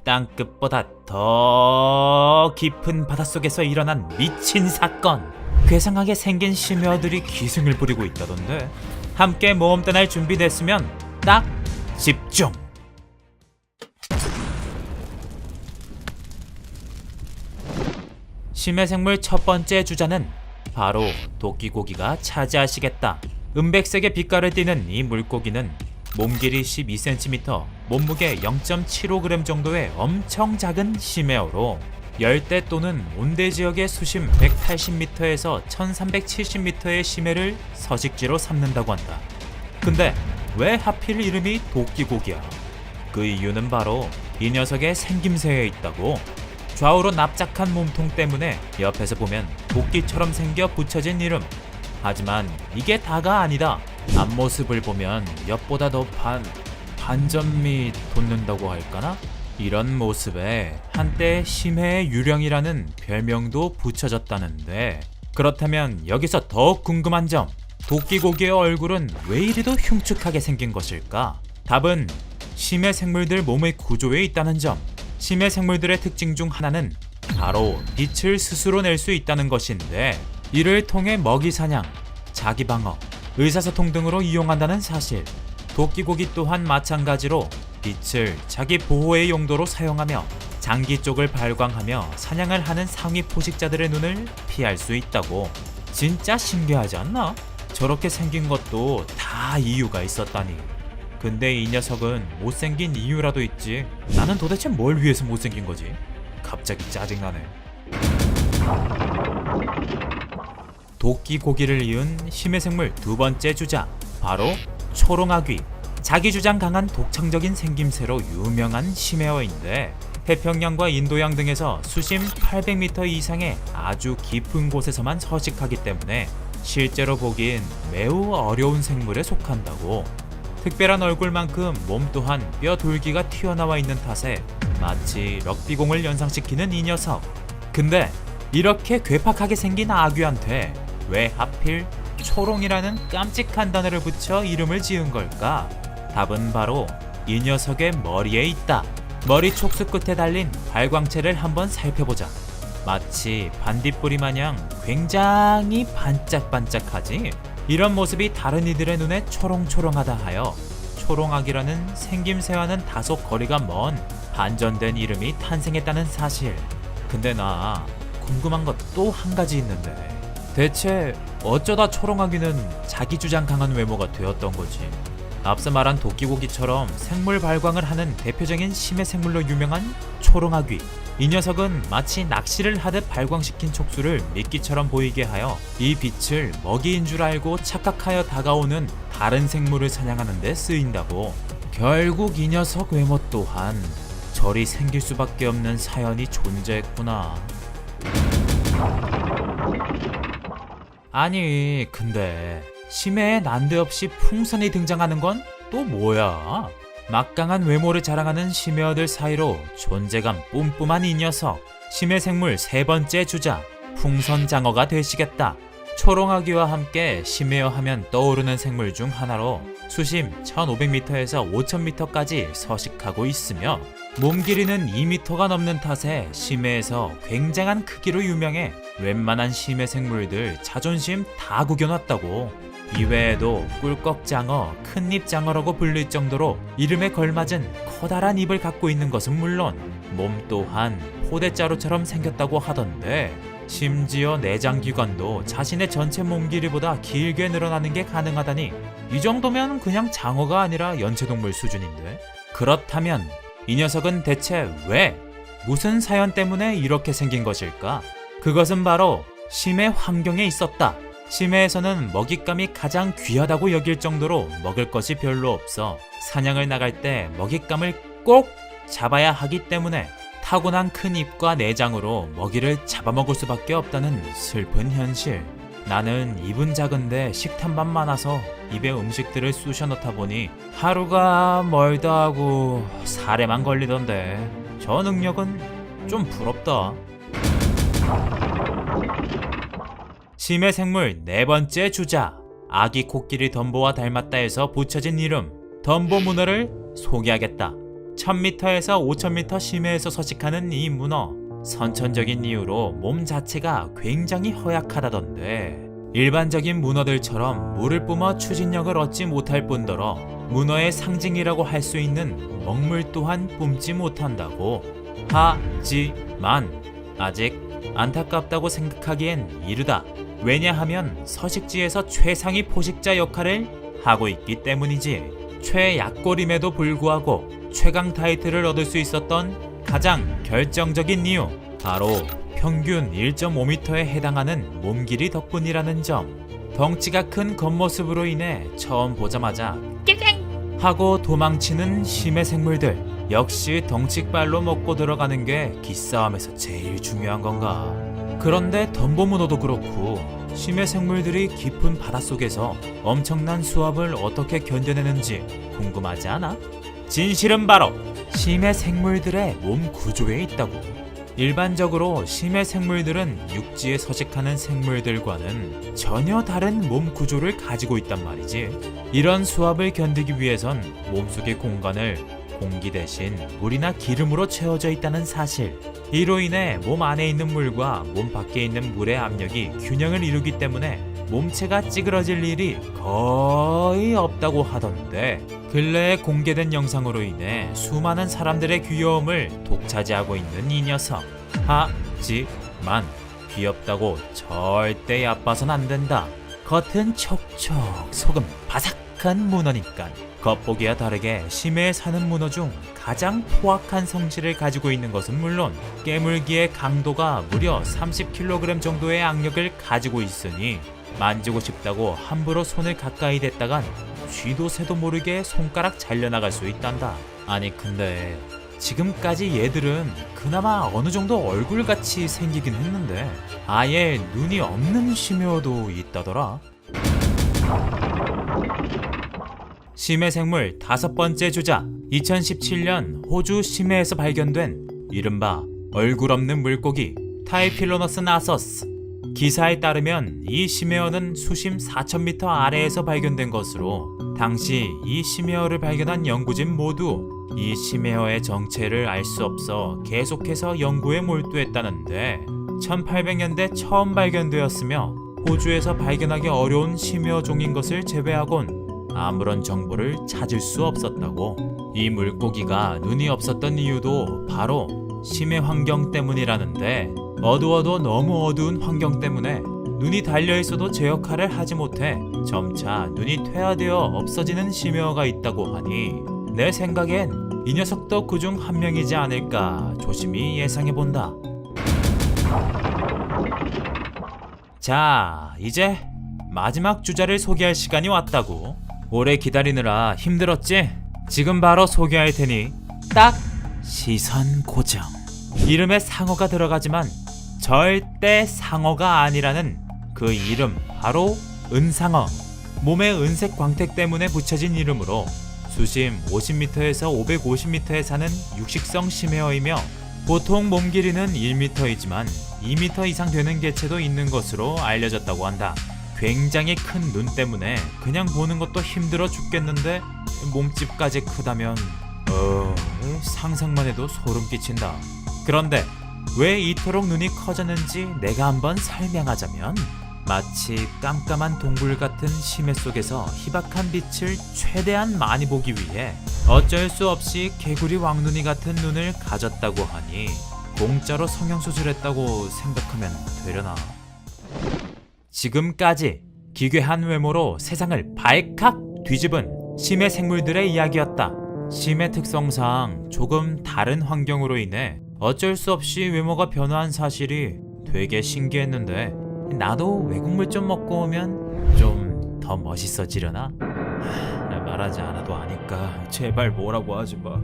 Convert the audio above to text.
땅끝보다 더 깊은 바닷속에서 일어난 미친 사건. 괴상하게 생긴 심해어들이 기승을 부리고 있다던데. 함께 모험 떠날 준비됐으면 딱 집중. 심해생물 첫 번째 주자는 바로 도끼고기가 차지하시겠다. 은백색의 빛깔을 띠는 이 물고기는 몸 길이 12cm, 몸무게 0.75g 정도의 엄청 작은 심해어로 열대 또는 온대 지역의 수심 180m에서 1370m의 심해를 서식지로 삼는다고 한다. 근데 왜 하필 이름이 도끼고기야? 그 이유는 바로 이 녀석의 생김새에 있다고. 좌우로 납작한 몸통 때문에 옆에서 보면 도끼처럼 생겨 붙여진 이름. 하지만 이게 다가 아니다. 앞모습을 보면 옆보다 더 반전미 돋는다고 할까나? 이런 모습에 한때 심해의 유령이라는 별명도 붙여졌다는데, 그렇다면 여기서 더욱 궁금한 점, 도끼고기의 얼굴은 왜 이리도 흉측하게 생긴 것일까? 답은 심해 생물들 몸의 구조에 있다는 점. 심해 생물들의 특징 중 하나는 바로 빛을 스스로 낼 수 있다는 것인데, 이를 통해 먹이 사냥, 자기 방어, 의사소통 등으로 이용한다는 사실. 도끼고기 또한 마찬가지로 빛을 자기 보호의 용도로 사용하며 장기 쪽을 발광하며 사냥을 하는 상위 포식자들의 눈을 피할 수 있다고. 진짜 신기하지 않나? 저렇게 생긴 것도 다 이유가 있었다니. 근데 이 녀석은 못생긴 이유라도 있지. 나는 도대체 뭘 위해서 못생긴 거지? 갑자기 짜증나네. 도끼고기를 이은 심해생물 두 번째 주자, 바로 초롱아귀. 자기 주장 강한 독창적인 생김새로 유명한 심해어인데, 태평양과 인도양 등에서 수심 800m 이상의 아주 깊은 곳에서만 서식하기 때문에 실제로 보기엔 매우 어려운 생물에 속한다고. 특별한 얼굴만큼 몸 또한 뼈 돌기가 튀어나와 있는 탓에 마치 럭비공을 연상시키는 이 녀석. 근데 이렇게 괴팍하게 생긴 아귀한테 왜 하필 초롱이라는 깜찍한 단어를 붙여 이름을 지은 걸까? 답은 바로 이 녀석의 머리에 있다. 머리 촉수 끝에 달린 발광체를 한번 살펴보자. 마치 반딧불이 마냥 굉장히 반짝반짝하지? 이런 모습이 다른 이들의 눈에 초롱초롱하다 하여 초롱아귀라는 생김새와는 다소 거리가 먼 반전된 이름이 탄생했다는 사실. 근데 나 궁금한 것 또 한 가지 있는데, 대체 어쩌다 초롱아귀는 자기 주장 강한 외모가 되었던 거지? 앞서 말한 도끼고기처럼 생물 발광을 하는 대표적인 심해 생물로 유명한 초롱아귀. 이 녀석은 마치 낚시를 하듯 발광시킨 촉수를 미끼처럼 보이게 하여 이 빛을 먹이인 줄 알고 착각하여 다가오는 다른 생물을 사냥하는 데 쓰인다고. 결국 이 녀석 외모 또한 저리 생길 수밖에 없는 사연이 존재했구나. 아니, 근데 심해에 난데없이 풍선이 등장하는 건 또 뭐야? 막강한 외모를 자랑하는 심해어들 사이로 존재감 뿜뿜한 이 녀석. 심해 생물 세 번째 주자, 풍선장어가 되시겠다. 초롱아귀와 함께 심해어 하면 떠오르는 생물 중 하나로 수심 1500m에서 5000m까지 서식하고 있으며 몸 길이는 2m가 넘는 탓에 심해에서 굉장한 크기로 유명해 웬만한 심해 생물들 자존심 다 구겨놨다고. 이외에도 꿀꺽장어, 큰입장어라고 불릴 정도로 이름에 걸맞은 커다란 입을 갖고 있는 것은 물론 몸 또한 포대자루처럼 생겼다고 하던데, 심지어 내장기관도 자신의 전체 몸 길이보다 길게 늘어나는 게 가능하다니, 이 정도면 그냥 장어가 아니라 연체동물 수준인데? 그렇다면 이 녀석은 대체 왜, 무슨 사연 때문에 이렇게 생긴 것일까? 그것은 바로 심해 환경에 있었다. 심해에서는 먹잇감이 가장 귀하다고 여길 정도로 먹을 것이 별로 없어 사냥을 나갈 때 먹잇감을 꼭 잡아야 하기 때문에 타고난 큰 입과 내장으로 먹이를 잡아먹을 수밖에 없다는 슬픈 현실. 나는 입은 작은데 식탐만 많아서 입에 음식들을 쑤셔 넣다 보니 하루가 멀다 하고 살에만 걸리던데, 저 능력은 좀 부럽다. 심해 생물 네 번째 주자, 아기 코끼리 덤보와 닮았다 해서 붙여진 이름 덤보 문어를 소개하겠다. 1000m에서 5000m 심해에서 서식하는 이 문어, 선천적인 이유로 몸 자체가 굉장히 허약하다던데 일반적인 문어들처럼 물을 뿜어 추진력을 얻지 못할 뿐더러 문어의 상징이라고 할 수 있는 먹물 또한 뿜지 못한다고. 하지만 아직 안타깝다고 생각하기엔 이르다. 왜냐하면 서식지에서 최상위 포식자 역할을 하고 있기 때문이지. 최약골임에도 불구하고 최강 타이틀을 얻을 수 있었던 가장 결정적인 이유, 바로 평균 1.5m에 해당하는 몸 길이 덕분이라는 점. 덩치가 큰 겉모습으로 인해 처음 보자마자 깨갱 하고 도망치는 심해 생물들. 역시 덩치발로 먹고 들어가는 게 기싸움에서 제일 중요한 건가. 그런데 덤보문어도 그렇고 심해 생물들이 깊은 바닷속에서 엄청난 수압을 어떻게 견뎌내는지 궁금하지 않아? 진실은 바로 심해 생물들의 몸 구조에 있다고. 일반적으로 심해 생물들은 육지에 서식하는 생물들과는 전혀 다른 몸 구조를 가지고 있단 말이지. 이런 수압을 견디기 위해선 몸속의 공간을 공기 대신 물이나 기름으로 채워져 있다는 사실. 이로 인해 몸 안에 있는 물과 몸 밖에 있는 물의 압력이 균형을 이루기 때문에 몸체가 찌그러질 일이 거의 없다고 하던데, 근래에 공개된 영상으로 인해 수많은 사람들의 귀여움을 독차지하고 있는 이 녀석. 하지만 귀엽다고 절대 얕봐선 안 된다. 겉은 촉촉 속은 바삭한 문어니까. 겉보기와 다르게 심해에 사는 문어 중 가장 포악한 성질을 가지고 있는 것은 물론 깨물기의 강도가 무려 30kg 정도의 악력을 가지고 있으니 만지고 싶다고 함부로 손을 가까이 댔다간 쥐도 새도 모르게 손가락 잘려나갈 수 있단다. 아니 근데 지금까지 얘들은 그나마 어느 정도 얼굴같이 생기긴 했는데 아예 눈이 없는 심해어도 있다더라. 심해 생물 5번째 주자, 2017년 호주 심해에서 발견된 이른바 얼굴 없는 물고기 타이필로너스 나서스. 기사에 따르면 이 심해어는 수심 4000m 아래에서 발견된 것으로 당시 이 심해어를 발견한 연구진 모두 이 심해어의 정체를 알 수 없어 계속해서 연구에 몰두했다는데 1800년대 처음 발견되었으며 호주에서 발견하기 어려운 심해어 종인 것을 제외하곤 아무런 정보를 찾을 수 없었다고. 이 물고기가 눈이 없었던 이유도 바로 심해 환경 때문이라는데 어두워도 너무 어두운 환경 때문에 눈이 달려있어도 제 역할을 하지 못해 점차 눈이 퇴화되어 없어지는 심해어가 있다고 하니 내 생각엔 이 녀석도 그중 한 명이지 않을까 조심히 예상해본다. 자, 이제 마지막 주자를 소개할 시간이 왔다고. 오래 기다리느라 힘들었지? 지금 바로 소개할 테니 딱 시선 고정. 이름에 상어가 들어가지만 절대 상어가 아니라는 그 이름, 바로 은상어. 몸에 은색 광택 때문에 붙여진 이름으로 수심 50m에서 550m에 사는 육식성 심해어이며 보통 몸 길이는 1m이지만 2m 이상 되는 개체도 있는 것으로 알려졌다고 한다. 굉장히 큰 눈 때문에 그냥 보는 것도 힘들어 죽겠는데 몸집까지 크다면 상상만 해도 소름 끼친다. 그런데 왜 이토록 눈이 커졌는지 내가 한번 설명하자면, 마치 깜깜한 동굴 같은 심해 속에서 희박한 빛을 최대한 많이 보기 위해 어쩔 수 없이 개구리 왕눈이 같은 눈을 가졌다고 하니 공짜로 성형수술했다고 생각하면 되려나. 지금까지 기괴한 외모로 세상을 발칵 뒤집은 심해 생물들의 이야기였다. 심해 특성상 조금 다른 환경으로 인해 어쩔 수 없이 외모가 변화한 사실이 되게 신기했는데 나도 외국물 좀 먹고 오면 좀 더 멋있어지려나? 말하지 않아도 아니까 제발 뭐라고 하지 마.